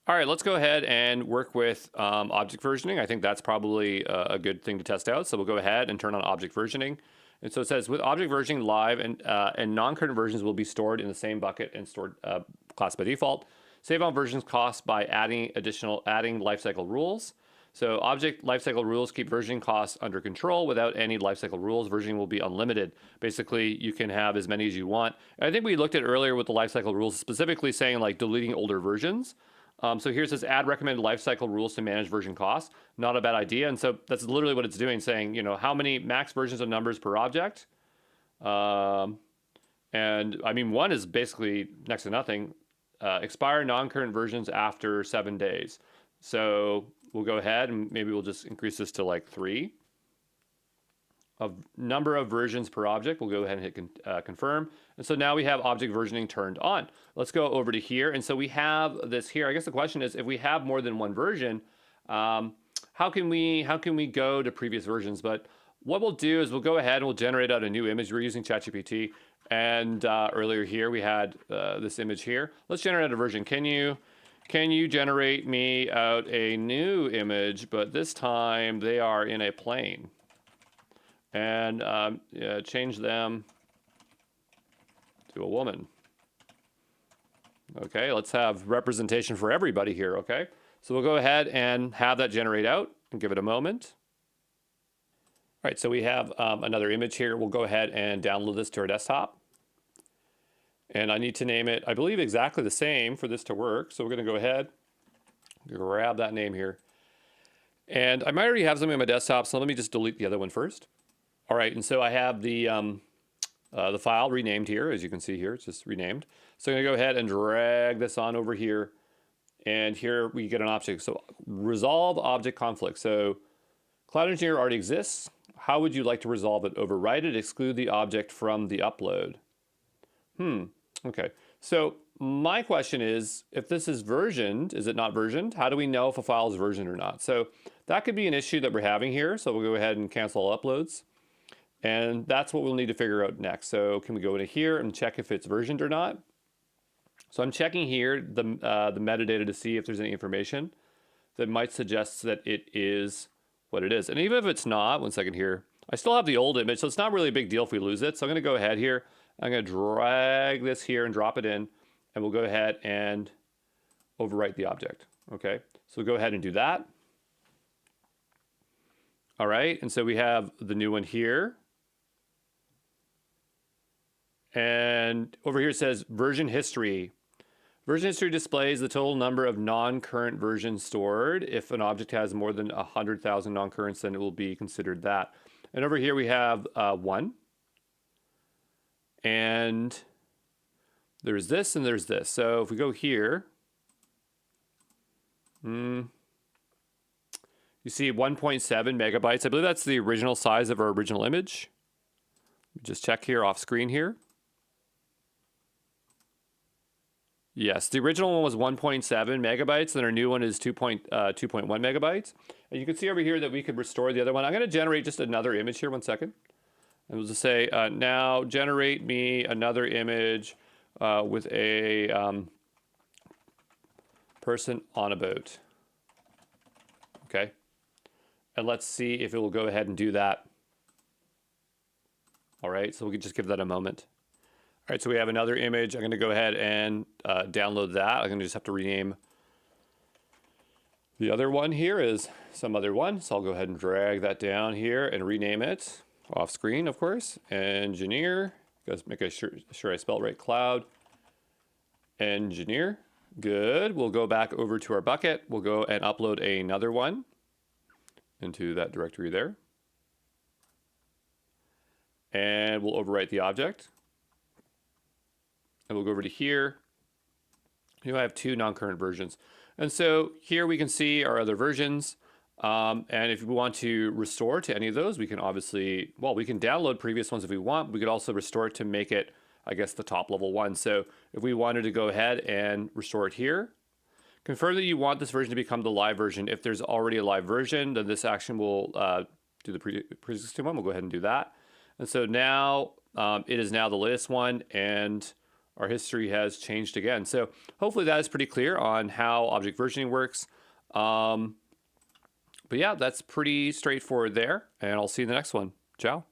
All right, let's go ahead and work with object versioning. I think that's probably a good thing to test out. So we'll go ahead and turn on object versioning. And so it says with object versioning, live and non-current versions will be stored in the same bucket and stored class by default. Save on versions cost by adding lifecycle rules. So object lifecycle rules keep versioning costs under control. Without any lifecycle rules, versioning will be unlimited. Basically, you can have as many as you want. And I think we looked at earlier with the lifecycle rules, specifically saying like deleting older versions. So here it says add recommended lifecycle rules to manage version costs. Not a bad idea. And so that's literally what it's doing, saying, you know, how many max versions of numbers per object. And I mean, one is basically next to nothing. Expire non-current versions after 7 days. So we'll go ahead and maybe we'll just increase this to like 3. Of number of versions per object, we'll go ahead and hit confirm. And so now we have object versioning turned on. Let's go over to here. And so we have this here. I guess the question is, if we have more than one version, how can we go to previous versions? But what we'll do is we'll go ahead and we'll generate out a new image. We're using ChatGPT. And earlier here we had this image here. Let's generate a version. Can you generate me out a new image, but this time they are in a plane? And change them to a woman. Okay, let's have representation for everybody here, okay? So we'll go ahead and have that generate out and give it a moment. All right, so we have another image here. We'll go ahead and download this to our desktop. And I need to name it, I believe, exactly the same for this to work. So we're going to go ahead, grab that name here. And I might already have something on my desktop, so let me just delete the other one first. All right, and so I have the file renamed here. As you can see here, it's just renamed. So I'm going to go ahead and drag this on over here. And here we get an object. So resolve object conflict. So Cloud Engineer already exists. How would you like to resolve it? Overwrite it, exclude the object from the upload. Okay. So my question is, if this is versioned, is it not versioned? How do we know if a file is versioned or not? So that could be an issue that we're having here. So we'll go ahead and cancel all uploads. And that's what we'll need to figure out next. So can we go into here and check if it's versioned or not? So I'm checking here the metadata to see if there's any information that might suggest that it is what it is. And even if it's not, one second here, I still have the old image, so it's not really a big deal if we lose it. So I'm going to go ahead here. I'm going to drag this here and drop it in, and we'll go ahead and overwrite the object. Okay, so we'll go ahead and do that. All right, and so we have the new one here. And over here it says version history. Version history displays the total number of non-current versions stored. If an object has more than 100,000 non-currents, then it will be considered that. And over here we have 1. And there's this and there's this. So if we go here, you see 1.7 megabytes. I believe that's the original size of our original image. Just check here off screen here. Yes, the original one was 1.7 megabytes, and our new one is 2.1 megabytes. And you can see over here that we could restore the other one. I'm going to generate just another image here, one second. And we'll just say, now generate me another image with a person on a boat. Okay. And let's see if it will go ahead and do that. All right, so we can just give that a moment. All right, so we have another image. I'm going to go ahead and download that. I'm going to just have to rename the other one here as some other one. So I'll go ahead and drag that down here and rename it off screen, of course. Engineer. Just make sure I spell it right. Cloud Engineer. Good. We'll go back over to our bucket. We'll go and upload another one into that directory there. And we'll overwrite the object. And we'll go over to here. You know, I have 2 non-current versions. And so here we can see our other versions. And if we want to restore to any of those, we can obviously, well, we can download previous ones if we want. We could also restore it to make it, I guess, the top level one. So if we wanted to go ahead and restore it here, confirm that you want this version to become the live version. If there's already a live version, then this action will do the pre-existing one. We'll go ahead and do that. And so now it is now the latest one, and our history has changed again. So hopefully that is pretty clear on how object versioning works. But yeah, that's pretty straightforward there, and I'll see you in the next one. Ciao.